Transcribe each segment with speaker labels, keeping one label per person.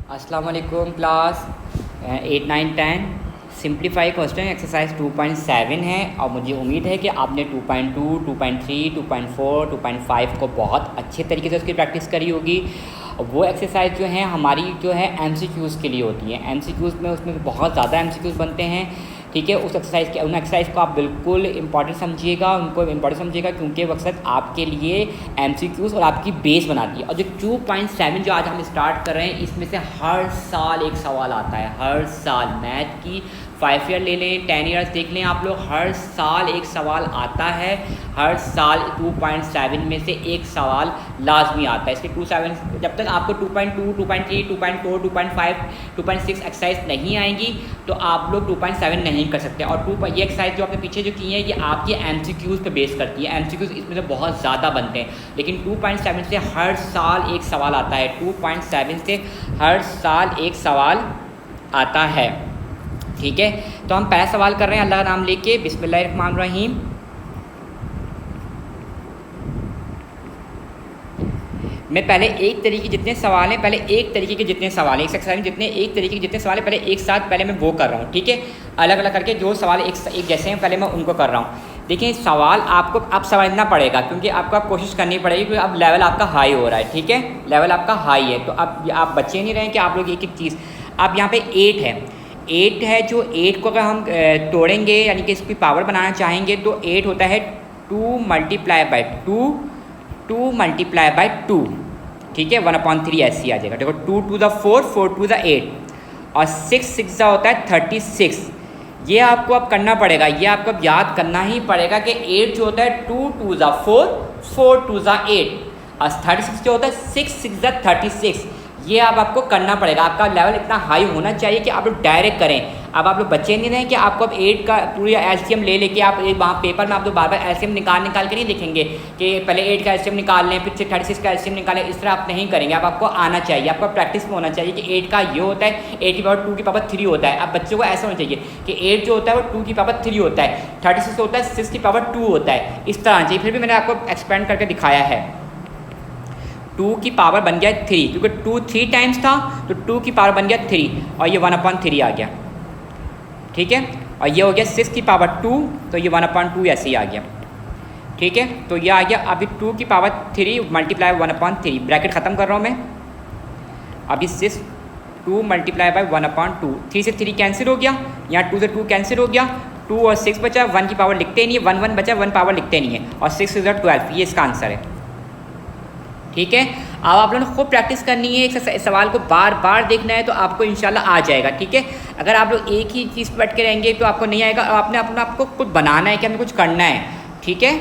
Speaker 1: अस्सलाम वालेकुम class 8 9 10 simplify question exercise 2.7 है और मुझे उम्मीद है कि आपने 2.2, 2.3, 2.4, 2.5 को बहुत अच्छे तरीके से उसकी प्रैक्टिस करी होगी। वो एक्सरसाइज जो है हमारी जो है एमसीक्यूज़ के लिए होती है। एमसीक्यूज़ में उसमें बहुत ज़्यादा एमसीक्यूज़ बनते हैं, ठीक है। उन एक्सरसाइज को आप बिल्कुल इंपॉर्टेंट समझिएगा, उनको इम्पॉर्टेंट समझिएगा क्योंकि वो अक्सर आपके लिए एमसीक्यूज़ और आपकी बेस बनाती है। और जो 2.7 जो आज हम स्टार्ट कर रहे हैं, इसमें से हर साल एक सवाल आता है। हर साल मैथ की 5 ईयर ले लें, 10 ईयर्स देख लें आप लोग, हर साल एक सवाल आता है। हर साल 2.7 में से एक सवाल लाजमी आता है। इसके 2.7 जब तक आपको 2.2, 2.3, 2.4, 2.5, 2.6 एक्सरसाइज नहीं आएंगी तो आप लोग 2.7 नहीं कर सकते। और ये एक्सरसाइज जो आपने पीछे जो की है ये आपके एमसीक्यूज़ पे बेस करती है। एमसीक्यूज़ इसमें से बहुत ज़्यादा बनते हैं, लेकिन 2.7 से हर साल एक सवाल आता है। 2.7 से हर साल एक सवाल आता है, ठीक है। तो हम पहला सवाल कर रहे हैं अल्लाह का नाम लेके, बिस्मिल्लाहिर्रहमानिर्रहीम। मैं पहले एक तरीके के जितने सवाल हैं, पहले एक तरीके के जितने सवाल हैं, इस एक्सरसाइज में जितने एक तरीके के जितने सवाल हैं, पहले एक साथ पहले मैं वो कर रहा हूँ, ठीक है। अलग अलग करके जो सवाल एक जैसे हैं पहले मैं उनको कर रहा हूँ। देखिए सवाल आपको अब समझना पड़ेगा क्योंकि आपको अब कोशिश करनी पड़ेगी क्योंकि अब लेवल आपका हाई हो रहा है, ठीक है। लेवल आपका हाई है तो अब आप बचे नहीं रहें कि आप लोग एक एक चीज़। अब यहाँ पे 8 है, 8 है। जो 8 को अगर हम तोड़ेंगे यानी कि इसकी पावर बनाना चाहेंगे तो 8 होता है 2 मल्टीप्लाई बाई 2, 2 मल्टीप्लाई बाई 2, ठीक है। 1/3 ऐसे ही आ जाएगा। देखो 2 to the 4, 4 to the 8 और 6 6 का होता है 36। ये आपको अब करना पड़ेगा, ये आपको अब याद करना ही पड़ेगा कि 8 जो होता है 2 to the 4, 4 to the 8 और 36 जो होता है 6 6 का 36। ये अब आपको करना पड़ेगा। आपका लेवल इतना हाई होना चाहिए कि आप लोग डायरेक्ट करें। अब आप लोग बचे नहीं रहें कि आपको अब 8 का पूरी एलसीएम ले लेके आप वहाँ पेपर में आप लोग बार बार एलसीएम निकाल के नहीं देखेंगे कि पहले 8 का एलसीएम निकाल लें फिर 36 का एलसीएम निकालें। इस तरह आप नहीं करेंगे। अब आपको आना चाहिए, आपको प्रैक्टिस में होना चाहिए कि 8 का ये होता है, 8 की पावर 2 की पावर 3 होता है। अब बच्चों को ऐसा होना चाहिए कि 8 जो होता है वो 2 की पावर 3 होता है, 36 होता है 6 की पावर 2 होता है। इस तरह आना चाहिए। फिर भी मैंने आपको एक्सपेंड करके दिखाया है। 2 की पावर बन गया 3 क्योंकि 2 3 टाइम्स था तो 2 की पावर बन गया 3 और ये 1/3 आ गया, ठीक है। और ये हो गया 6 की पावर 2 तो ये 1/2 ऐसे ही आ गया, ठीक है। तो ये आ गया। अभी 2 की पावर 3 मल्टीप्लाई 1/3, ब्रैकेट ख़त्म कर रहा हूँ मैं। अभी 6 2 मल्टीप्लाई बाई 1/2, 3 से 3 कैंसिल हो गया, यहाँ 2 से 2 कैंसिल हो गया, 2 और 6 बचा, 1 की पावर लिखते नहीं है, 1 1 बचा, 1 पावर लिखते नहीं है और 6 इज़ 12। ये इसका आंसर है, ठीक है। अब आप लोगों ने खूब प्रैक्टिस करनी है, एक सवाल को बार बार देखना है तो आपको इंशाल्लाह आ जाएगा, ठीक है। अगर आप लोग एक ही चीज़ पर बैठ के रहेंगे तो आपको नहीं आएगा। आपने अपना आपको खुद बनाना है कि हमें कुछ करना है, ठीक है।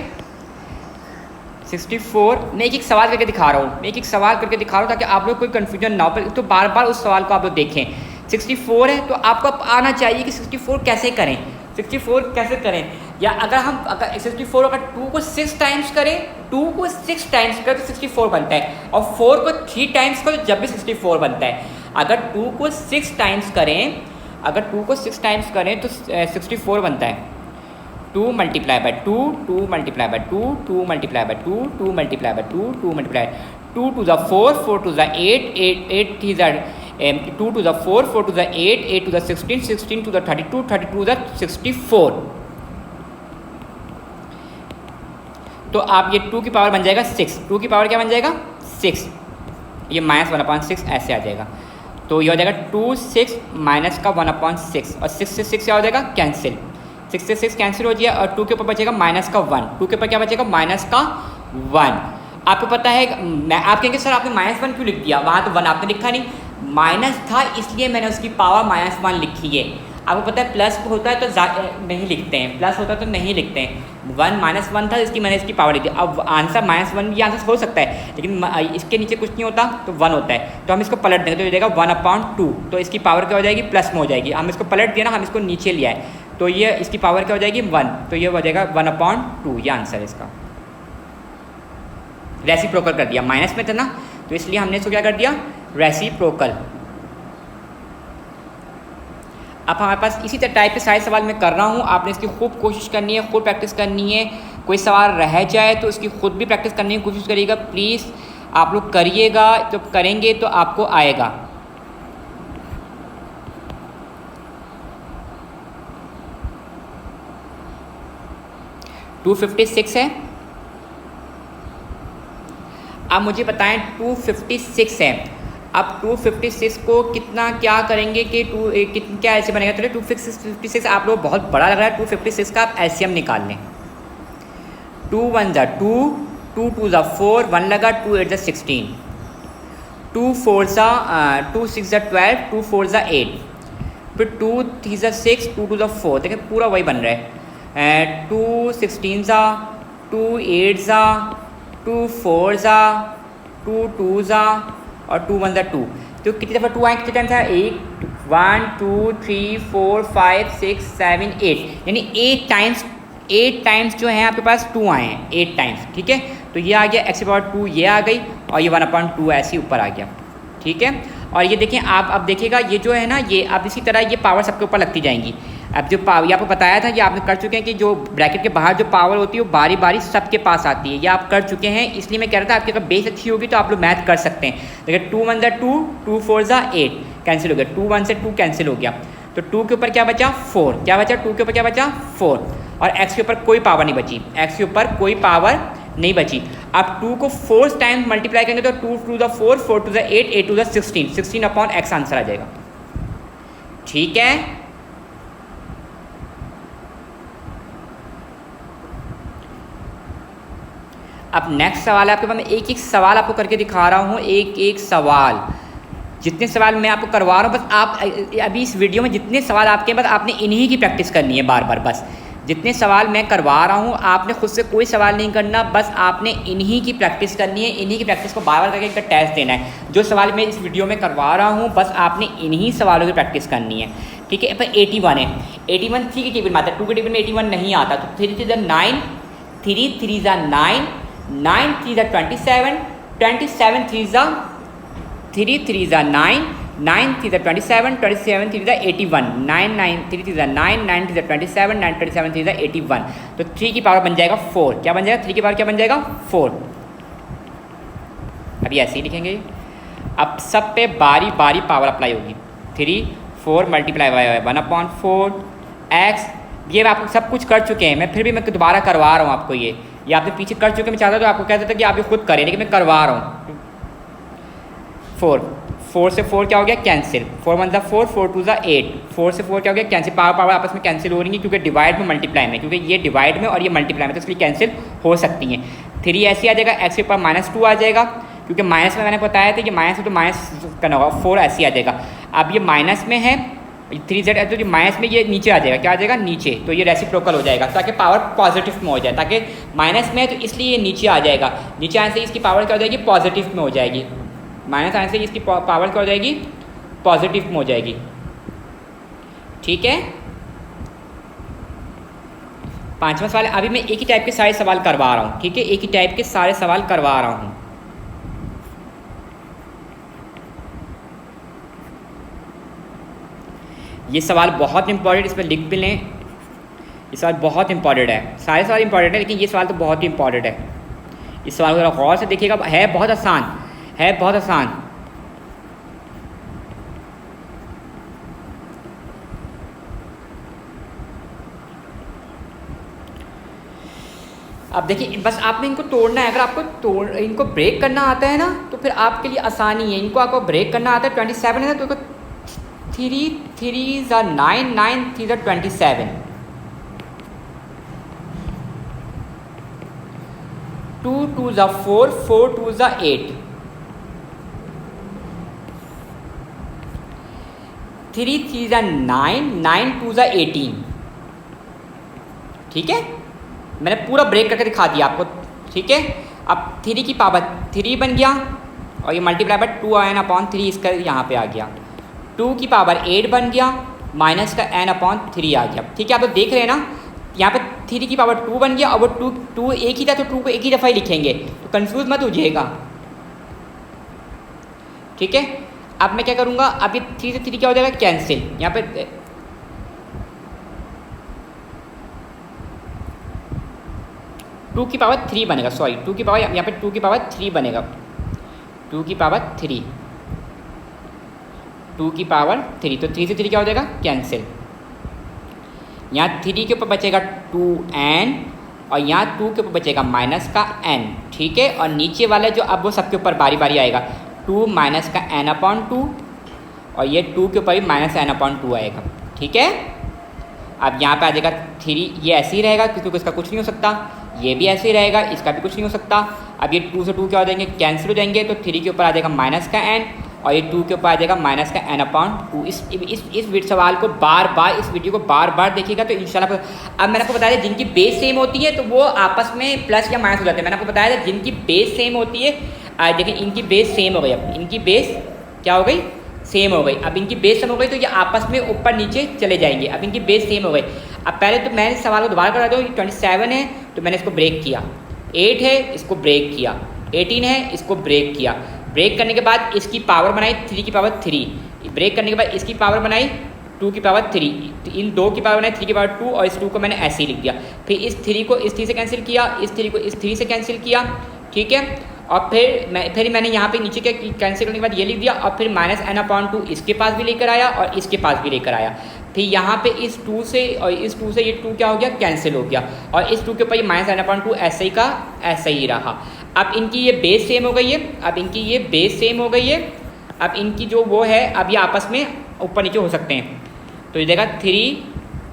Speaker 1: 64 मैं एक एक सवाल करके दिखा रहा हूँ, मैं एक एक सवाल करके दिखा रहा हूँ ताकि आप लोग कोई कन्फ्यूजन ना हो, तो बार बार उस सवाल को आप लोग देखें। 64 है तो आपको आना चाहिए कि 64 कैसे करें, 64 कैसे करें। या अगर 64 अगर 2 को 6 टाइम्स करें, 2 को 6 टाइम्स करें तो 64 बनता है और 4 को 3 टाइम्स करें जब भी 64 बनता है। अगर 2 को 6 टाइम्स करें, अगर 2 को 6 टाइम्स करें तो 64 बनता है। 2 multiply by 2, 2 multiply by 2, 2 multiply by 2, 2 multiply by 2, 2 multiply 2 to the 4, 4 to the 8, 8 to the 2 to the 4, 4 to the 8, 8 to the 16, 16 to the 32, 32 to the 64। तो आप ये 2 की पावर बन जाएगा 6, 2 की पावर क्या बन जाएगा 6, ये -1/6 ऐसे आ जाएगा। तो ये हो जाएगा 2 6 माइनस का 1/6 और 6 से 6 क्या हो जाएगा कैंसिल, 6 से 6 कैंसिल हो जाएगा और 2 के ऊपर बचेगा माइनस का 1, 2 के ऊपर क्या बचेगा माइनस का 1। आपको पता है आप कहेंगे सर आपने -1 क्यों लिख दिया, वहाँ तो 1 आपने लिखा नहीं, माइनस था इसलिए मैंने उसकी पावर -1 लिखी है। आपको पता है प्लस होता है तो नहीं लिखते हैं, प्लस होता है तो नहीं लिखते हैं। 1 -1 था इसकी मैंने इसकी पावर लिख दी। अब आंसर -1 भी आंसर हो सकता है लेकिन इसके नीचे कुछ नहीं होता तो 1 होता है। तो हम इसको पलट देंगे तो हो जाएगा 1/2, तो इसकी पावर क्या हो जाएगी प्लस में हो जाएगी। हम इसको पलट दिया ना, हम इसको नीचे लिया है तो ये इसकी पावर क्या हो जाएगी 1, तो ये हो जाएगा 1/2, ये आंसर है इसका। रेसिप्रोकल कर दिया, माइनस में था ना तो इसलिए हमने इसको क्या कर दिया रेसिप्रोकल। अब हमारे पास इसी तरह टाइप के सारे सवाल मैं कर रहा हूँ, आपने इसकी खूब कोशिश करनी है, खूब प्रैक्टिस करनी है। कोई सवाल रह जाए तो उसकी खुद भी प्रैक्टिस करने की कोशिश करिएगा प्लीज़। आप लोग करिएगा, जब करेंगे तो आपको आएगा। 256 है। अब मुझे बताएं 256 है। अब 256 को कितना क्या करेंगे कि क्या ऐसे बनेगा? चलिए 256 आप लोग बहुत बड़ा लग रहा है, 256 का आप एलसीएम निकाल लें। 2 1 ज़ा 2, 2 2 ज़ा 4, 1 लगा, 2 8 ज़ा 16, 2 4 ज़ा 2 6 ज़ा 12, 2 4 ज़ा 8, फिर 2 3 ज़ा 6, 2 2 ज़ा 4। देखिए पूरा वही बन रहा है। 2 16 ज़ा, 2 8 ज़ा, 2 4 ज़ा, 2 2 ज़ा और 2 1 ज़ा 2। तो कितनी दफ़ा 2 आए, कितने टाइम था? 8 1 2 3 4 5 6 7 8, यानी 8 टाइम्स जो है आपके पास 2 आए हैं, 8 टाइम्स। ठीक है, तो ये आ गया x/2, ये आ गई और ये 1/2 ऐसे ही ऊपर आ गया। ठीक है, और ये देखें आप, अब देखिएगा ये जो है ना, ये अब इसी तरह ये पावर सबके ऊपर लगती जाएंगी। अब जो पावर, ये आपको बताया था, ये आपने कर चुके हैं कि जो ब्रैकेट के बाहर जो पावर होती है वो बारी बारी सबके पास आती है, ये आप कर चुके हैं। इसलिए मैं कह रहा था आपकी अगर बेस अच्छी होगी तो आप लोग मैथ कर सकते हैं। देखिए 2 1 ज़ा 2, 2 4 ज़ा 8 कैंसिल हो गया, 2 1 से 2 कैंसिल हो गया, तो 2 के ऊपर क्या बचा? 4। क्या बचा? 2 के ऊपर क्या बचा? 4। और x के ऊपर कोई पावर नहीं बची, x के ऊपर कोई पावर नहीं बची। अब 2 को 4 टाइम्स मल्टीप्लाई करेंगे तो 2 2 ज़ा 4, 4 2 ज़ा 8, 8 2 ज़ा 16, 16/x आंसर आ जाएगा। ठीक है, अब नेक्स्ट सवाल है आपके पास। मैं एक एक सवाल आपको करके दिखा रहा हूँ, एक एक सवाल। जितने सवाल मैं आपको करवा रहा हूँ, बस आप अभी इस वीडियो में जितने सवाल आपके पास, आपने इन्हीं की प्रैक्टिस करनी है बार बार। बस जितने सवाल मैं करवा रहा हूँ, आपने खुद से कोई सवाल नहीं करना, बस आपने इन्हीं की प्रैक्टिस करनी है। इन्हीं की प्रैक्टिस को बार बार करके एक टेस्ट देना है। जो सवाल मैं इस वीडियो में करवा रहा हूँ, बस आपने इन्हीं सवालों की प्रैक्टिस करनी है। ठीक है, पर 81 है, 81 3 के टेबल में आता है, 2 के टेबल में 81 नहीं आता। तो 3 3 ज़ा 9, 3 3 ज़ा 9, 9 3 ज़ा 27, 27 3 ज़ा 3 3 ज़ा 9, 9 3 ज़ा 27, 27 3 ज़ा 81, 9 9 3 3 ज़ा 9, 9 3 ज़ा 27, 9 27 3 ज़ा 81। तो 3 की पावर बन जाएगा 4। क्या बन जाएगा? 3 की पावर क्या बन जाएगा? 4। अभी ऐसे ही लिखेंगे। अब सब पे बारी बारी पावर अप्लाई होगी। 3 4 मल्टीप्लाई बाय 1/4 x। ये मैं आपको सब कुछ कर चुके हैं, मैं फिर भी मैं दोबारा करवा रहा हूँ आपको। ये आपने पीछे कर चुके, मैं चाहता तो आपको कहता था कि आप ये खुद करें, लेकिन मैं करवा रहा हूँ। 4 से 4 क्या हो गया? कैंसिल। 4 1 ज़ा 4, 4 2 ज़ा 8, 4 से 4 क्या हो गया? कैंसिल। पावर आपस में कैंसिल हो रही है क्योंकि डिवाइड में मल्टीप्लाई में, क्योंकि ये डिवाइड में और ये मल्टीप्लाई में, तो इसलिए कैंसिल हो सकती हैं। 3 ऐसे आ जाएगा, x के ऊपर -2 आ जाएगा, क्योंकि माइनस में मैंने बताया था कि माइनस है तो माइनस करना होगा। 4 ऐसे आ जाएगा। अब ये माइनस में है, 3z है तो ये माइनस में, ये नीचे आ जाएगा। क्या आ जाएगा? नीचे। तो ये रेसिप्रोकल हो जाएगा, ताकि पावर पॉजिटिव में हो जाए। ताकि माइनस में है तो इसलिए ये नीचे आ जाएगा। नीचे आने से इसकी पावर क्या हो जाएगी? पॉजिटिव में हो जाएगी। माइनस आने से इसकी पावर क्या हो जाएगी? पॉजिटिव में हो जाएगी। ठीक है, 5वां सवाल। अभी मैं एक ही टाइप के सारे सवाल करवा रहा हूँ। ठीक है, एक ही टाइप के सारे सवाल करवा रहा हूँ। ये सवाल बहुत इंपॉर्टेंट, इस पर लिख भी लें। ये सवाल बहुत इंपॉर्टेंट है, सारे सवाल इंपॉर्टेंट है, लेकिन ये सवाल तो बहुत ही इंपॉर्टेंट है। इस सवाल को जरा गौर से देखिएगा, है बहुत आसान, है बहुत आसान। अब देखिए, बस आपने इनको तोड़ना है। अगर आपको इनको ब्रेक करना आता है ना, तो फिर आपके लिए आसानी है। इनको आपको ब्रेक करना आता है। 27 है ना, तो 3 3 ज़ा 9, 9 3 ज़ा 27, 2 2 ज़ा 4, 4 2 ज़ा 8, 3 3 ज़ा 9, 9 2 ज़ा 18। ठीक है, मैंने पूरा ब्रेक करके दिखा दिया आपको। ठीक है, अब 3 की पावर 3 बन गया और ये मल्टीप्लाई बाय 2n/3 इसका यहाँ पे आ गया। 2 की पावर 8 बन गया, माइनस का n/3 आ गया। ठीक है, आप तो देख रहे हैं ना, यहाँ पे 3 की पावर 2 बन गया और वो 2 एक ही था, तो 2 को एक ही दफ़ा ही लिखेंगे, तो कंफ्यूज मत होइएगा। ठीक है, अब मैं क्या करूँगा? अब ये 3 से 3 क्या हो जाएगा? कैंसिल। यहाँ पे 2 की पावर 3 बनेगा, सॉरी 2 की पावर, यहाँ पे 2 की पावर 3 बनेगा। 2 की पावर 3, 2 की पावर 3, तो 3 से 3 क्या हो जाएगा? कैंसिल। यहाँ 3 के ऊपर बचेगा 2n और यहाँ 2 के ऊपर बचेगा माइनस का n, ठीक है। और नीचे वाला जो अब वो सबके ऊपर बारी बारी आएगा, 2 माइनस का n/2 और ये 2 के ऊपर भी माइनस n/2 आएगा, ठीक है। अब यहाँ पे आ जाएगा 3, ये ऐसे ही रहेगा क्योंकि इसका कुछ नहीं हो सकता, ये भी ऐसे ही रहेगा, इसका भी कुछ नहीं हो सकता। अब ये 2 से 2 क्या हो जाएंगे, कैंसिल हो जाएंगे, तो 3 के ऊपर आ जाएगा माइनस का n और ये 2 के ऊपर आ जाएगा माइनस का n/2। इस सवाल को बार बार, इस वीडियो को बार बार देखिएगा तो इंशाल्लाह। अब मैंने आपको बताया जिनकी बेस सेम होती है तो वो आपस में प्लस या माइनस हो जाते हैं। मैंने आपको बताया था जिनकी बेस सेम होती है, देखिए इनकी बेस सेम हो गई, अब इनकी बेस क्या हो गई, सेम हो गई। अब इनकी बेस सेम हो गई तो ये आपस में ऊपर नीचे चले जाएंगे। अब इनकी बेस सेम हो गई। अब पहले तो मैंने सवाल को दोबारा करा दूँ, 27 है तो मैंने इसको ब्रेक किया, 8 है इसको ब्रेक किया, 18 है इसको ब्रेक किया। ब्रेक करने के बाद इसकी पावर बनाई 3 की पावर 3, ब्रेक करने के बाद इसकी पावर बनाई 2 की पावर 3, इन 2 की पावर बनाई 3 की पावर 2 और इस 2 को मैंने ऐसे ही लिख दिया। फिर इस 3 को इस 3 से कैंसिल किया, इस 3 को इस 3 से कैंसिल किया, ठीक है। और फिर मैंने यहाँ पे नीचे क्या कैंसिल करने के बाद ये लिख दिया और फिर माइनस n/2 इसके पास भी लेकर आया और इसके पास भी लेकर आया। फिर यहाँ पे इस 2 से और इस 2 से ये 2 क्या हो गया, कैंसिल हो गया और इस 2 के ऊपर ये माइनस n/2 ऐसे ही का ऐसे ही रहा। अब इनकी ये बेस सेम हो गई है, अब इनकी ये बेस सेम हो गई है। अब इनकी जो वो है, अब ये आपस में ऊपर नीचे हो सकते हैं। तो ये देगा 3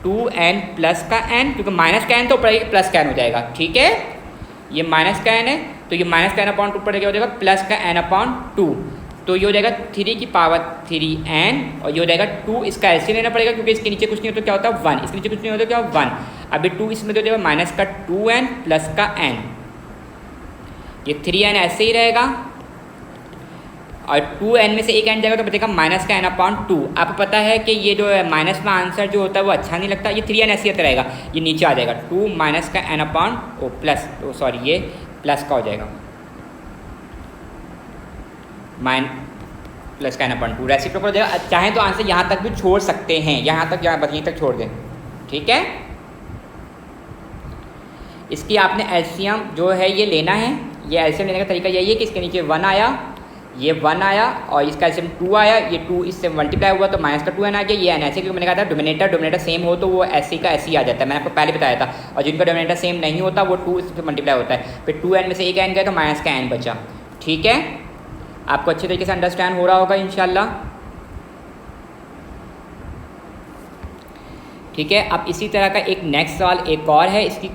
Speaker 1: 2n प्लस का n, क्योंकि माइनस का n तो ऊपर प्लस का n हो जाएगा, ठीक है। ये माइनस का n है तो ये माइनस का n/2 ऊपर क्या हो जाएगा, प्लस का n/2। तो ये हो जाएगा 3 की पावर 3n और ये हो जाएगा 2, इसका ऐसे लेना पड़ेगा क्योंकि इसके नीचे कुछ नहीं होता, क्या होता है 1, इसके नीचे कुछ नहीं होता, क्या 1। अभी 2 इसमें तो जाएगा माइनस का 2n प्लस का n, ये 3n ऐसे ही रहेगा और 2n में से एक n जाएगा तो बचेगा माइनस का n/2। आपको पता है कि ये जो माइनस में आंसर जो होता है वो अच्छा नहीं लगता, ये 3n ऐसे ही रहेगा, ये नीचे आ जाएगा 2 माइनस का n/, प्लस सॉरी ये प्लस का हो जाएगा, प्लस का n/2 रेसिप्रोकल हो जाएगा। चाहें तो आंसर यहाँ तक भी छोड़ सकते हैं, यहाँ तक यहीं तक छोड़ दें, ठीक है। इसकी आपने एलसीएम जो है ये लेना है, ये एलसीएम लेने का तरीका यही है कि इसके नीचे 1 आया, ये 1 आया और इसका एलसीएम 2 आया, ये 2 इससे मल्टीप्लाई हुआ तो माइनस का 2n आ गया। ये n ऐसे क्योंकि मैंने कहा था डोमिनेटर सेम हो तो वो ऐसे का ऐसे ही आ जाता है, मैंने आपको पहले बताया था। और जिनका डोमिनेटर सेम नहीं होता वो 2 इससे मल्टीप्लाई होता है, फिर 2n में से एक n गया तो माइनस का n बचा, ठीक है। आपको अच्छे तरीके से अंडरस्टैंड हो रहा होगा इंशाल्लाह, ठीक है। अब इसी तरह का एक नेक्स्ट सवाल एक और है, इसी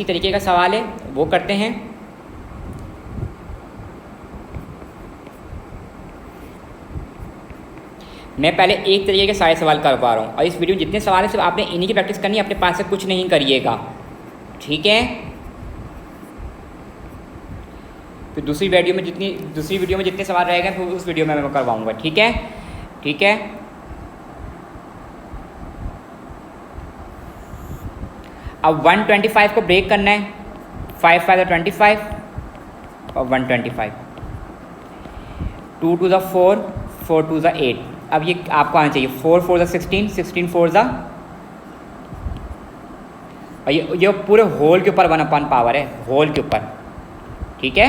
Speaker 1: तरीके का सवाल है, वो करते हैं। मैं पहले एक तरीके के सारे सवाल कर पा रहा हूँ और इस वीडियो में जितने सवाल हैं सिर्फ आपने इन्हीं की प्रैक्टिस करनी है, अपने पास से कुछ नहीं करिएगा, ठीक है। फिर दूसरी वीडियो में जितने सवाल रह गए फिर उस वीडियो में मैं करवाऊँगा, ठीक है, ठीक है। अब 125 को ब्रेक करना है, 5 5 25 और 125, 2 2 4 4 2 8। अब ये आपको आना चाहिए 4 4 16 16 4 और ये पूरे होल के ऊपर 1/पावर है, होल के ऊपर, ठीक है।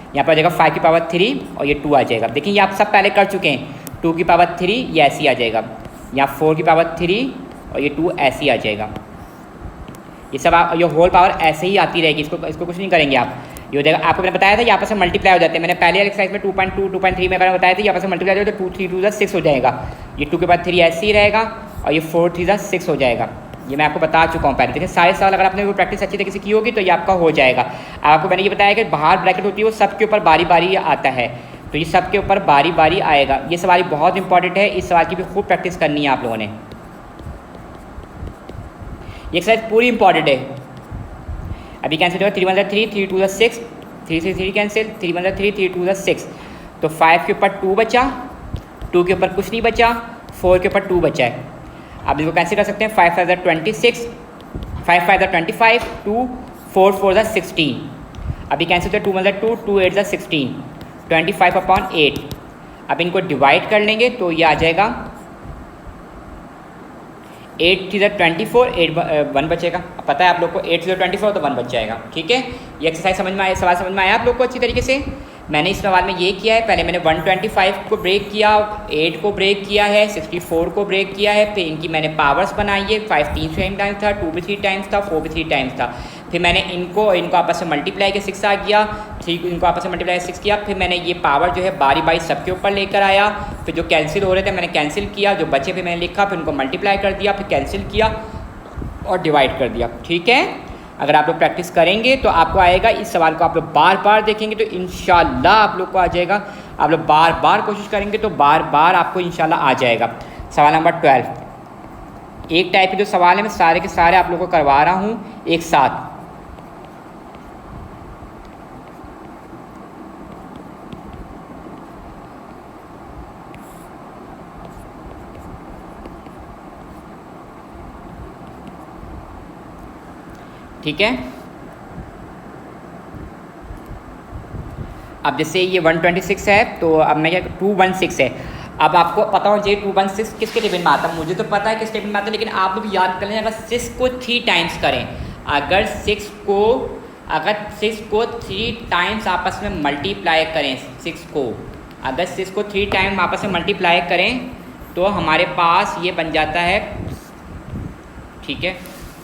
Speaker 1: यहाँ पर आ जाएगा 5 की पावर 3 और ये 2 आ जाएगा। देखिए ये आप सब पहले कर चुके हैं, 2 की पावर 3 ये ऐसे ही आ जाएगा, यहाँ 4 की पावर 3 और ये 2 ऐसे ही आ जाएगा। ये सब ये होल पावर ऐसे ही आती रहेगी, इसको कुछ नहीं करेंगे आप। ये हो जाएगा, आपको मैंने बताया था यहाँ पर से मल्टीप्लाई हो जाते हैं, मैंने पहले एक्सरसाइज में 2.2 2.3 में बताया था, यहाँ पर से मल्टीप्लाई हो जाए तो 2 3 2 6 हो जाएगा। ये 2 के बाद 3 ऐसे ही रहेगा और ये 4 3 6 हो जाएगा। ये मैं आपको बता चुका हूँ पहले। देखिए सारे सवाल अगर आपने वो प्रैक्टिस अच्छी तरीके से की होगी तो ये आपका हो जाएगा। आपको मैंने ये बताया कि बाहर ब्रैकेट होती है वो सबके ऊपर बारी बारी आता है, तो ये सबके ऊपर बारी बारी आएगा। ये सवाल बहुत इंपॉर्टेंट है, इस सवाल की भी खूब प्रैक्टिस करनी है आप लोगों ने। ये एक्सरसाइज पूरी इंपॉर्टेंट है। अभी कैंसिल होगा 3 1 3 3 2 6, 3 से 3 कैंसिल, 3 1 3 3 2 6, तो 5 के ऊपर 2 बचा, 2 के ऊपर कुछ नहीं बचा, 4 के ऊपर 2 बचा है। आप इसको कैंसिल कर सकते हैं, 5 5 26, 5 5 25, 2 4 4 16। अभी कैंसिल होता है 2 1 2 2 8 16, 25/8। अब इनको डिवाइड कर लेंगे तो ये आ जाएगा 8 3 24, 1 बचेगा। पता है आप लोग को 8 3 24 तो 1 बच जाएगा, ठीक है। ये एक्सरसाइज समझ में आया, सवाल समझ में आया आप लोग को अच्छी तरीके से। मैंने इस सवाल में ये किया है, पहले मैंने 125 को ब्रेक किया, 8 को ब्रेक किया है, 64 को ब्रेक किया है, फिर इनकी मैंने पावर्स बनाई है। 5 3 टाइम्स था, 2 भी 3 टाइम्स था, 4 भी 3 टाइम्स था। फिर मैंने इनको आपस में मल्टीप्लाई के 6 आ गया, 3 इनको आपस में मल्टीप्लाई 6 किया, फिर मैंने ये पावर जो है बारी बारी सबके ऊपर लेकर आया, फिर जो कैंसिल हो रहे थे मैंने कैंसिल किया, जो बचे फिर मैंने लिखा, फिर उनको मल्टीप्लाई कर दिया, फिर कैंसिल किया और डिवाइड कर दिया। ठीक है, अगर आप लोग प्रैक्टिस करेंगे तो आपको आएगा। इस सवाल को आप लोग बार बार देखेंगे तो इंशाल्लाह आप लोग को आ जाएगा। आप लोग बार बार कोशिश करेंगे तो बार बार आपको इंशाल्लाह आ जाएगा। सवाल नंबर 12, एक टाइप के जो सवाल है मैं सारे के सारे आप लोगों को करवा रहा हूँ एक साथ। ठीक है, अब जैसे ये 126 है तो अब मैं क्या 216 है। अब आपको पता हो चाहिए 216 किसके टेबल में आता है। मुझे तो पता है किस टेबल में आता है, लेकिन आप लोग याद कर लें। अगर 6 को 3 टाइम्स करें, अगर 6 को 3 टाइम्स आपस में मल्टीप्लाई करें, अगर 6 को 3 टाइम आपस में मल्टीप्लाई करें तो हमारे पास ये बन जाता है। ठीक है,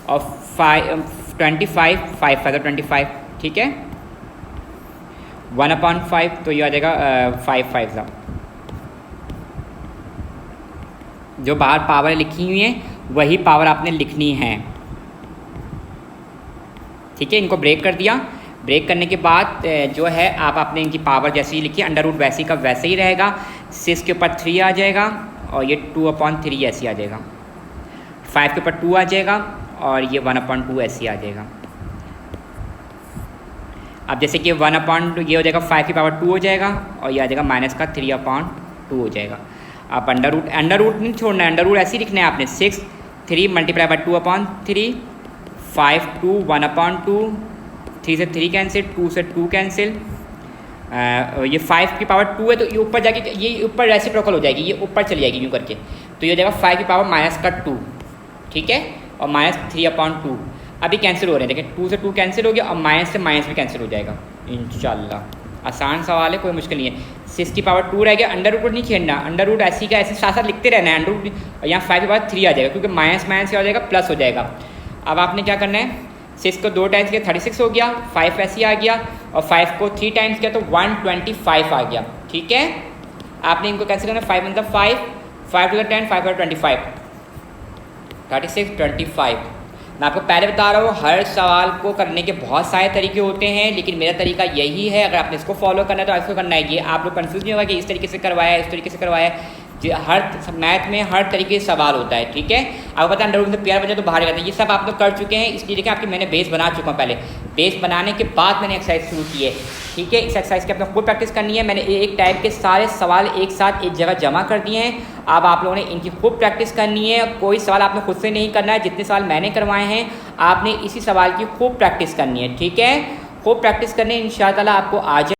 Speaker 1: और 25, ठीक है, 1/5 तो ये आ जाएगा 5 जो बाहर पावर लिखी हुई है वही पावर आपने लिखनी है। ठीक है, इनको ब्रेक कर दिया। ब्रेक करने के बाद जो है आप आपने इनकी पावर जैसे ही लिखी, अंडर रूट वैसे ही का वैसे ही रहेगा। 6 के ऊपर 3 आ जाएगा और ये 2/3 ऐसे आ जाएगा। 5 के ऊपर 2 आ जाएगा और ये 1/2 ऐसे आ जाएगा। अब जैसे कि 1/2 ये हो जाएगा, 5 की पावर 2 हो जाएगा और ये आ जाएगा माइनस का 3/2 हो जाएगा। आप अंडर रूट नहीं छोड़ना है, अंडर रूट ऐसे ही लिखना है आपने। 6 3 मल्टीप्लाई बाई 2/3, 5 2 1/2, 3 से 3 कैंसिल, 2 से 2 कैंसिल। ये 5 की पावर 2 है तो ये ऊपर जाके ये ऊपर रेसिप्रोकल हो जाएगी, ये ऊपर चली जाएगी यूँ करके, तो ये हो जाएगा 5 की पावर माइनस का 2। ठीक है, और माइनस 3/2 अभी कैंसिल हो रहे हैं। देखिए 2 से 2 कैंसिल हो गया और माइनस से माइनस भी कैंसिल हो जाएगा इंशाल्लाह। आसान सवाल है, कोई मुश्किल नहीं है। 6 की पावर 2 रह गया, अंडर रूट नहीं खेलना, अंडर रूट ऐसी का ऐसे साथ साथ लिखते रहना है। अंडर रूट और यहाँ 5 की पावर 3 आ जाएगा, क्योंकि माइनस माइनस क्या हो जाएगा, प्लस हो जाएगा। अब आपने क्या करना है, 6 को 2 टाइम्स किया 36 हो गया, 5 ऐसे आ गया और 5 को 3 टाइम्स किया तो 125 आ गया। ठीक है, आपने इनको कैंसिल करना, 5 × 5, 5 × 10, 5 × 25, 36 25। मैं आपको पहले बता रहा हूँ हर सवाल को करने के बहुत सारे तरीके होते हैं, लेकिन मेरा तरीका यही है। अगर आपने इसको फॉलो करना है तो आपको करना है। ये आप लोग कंफ्यूज नहीं होगा कि इस तरीके से करवाया इस तरीके से करवाया। हर मैथ में हर तरीके से सवाल होता है। ठीक है, आपको पता है अंडर रूट से पेयर बचे तो बाहर जाता है, ये सब आप लोग कर चुके हैं। इसलिए देखिए आपकी मैंने बेस बना चुका हूँ, पहले बेस बनाने के बाद मैंने एक्सरसाइज शुरू की है। ठीक है, इस एक्सरसाइज की अपने खूब प्रैक्टिस करनी है। मैंने एक टाइप के सारे सवाल एक साथ एक जगह जमा कर दिए हैं। अब आप लोगों ने इनकी खूब प्रैक्टिस करनी है। कोई सवाल आपने खुद से नहीं करना है, जितने सवाल मैंने करवाए हैं आपने इसी सवाल की खूब प्रैक्टिस करनी है। ठीक है, खूब प्रैक्टिस करनी है, इंशाअल्लाह आपको आ जाए।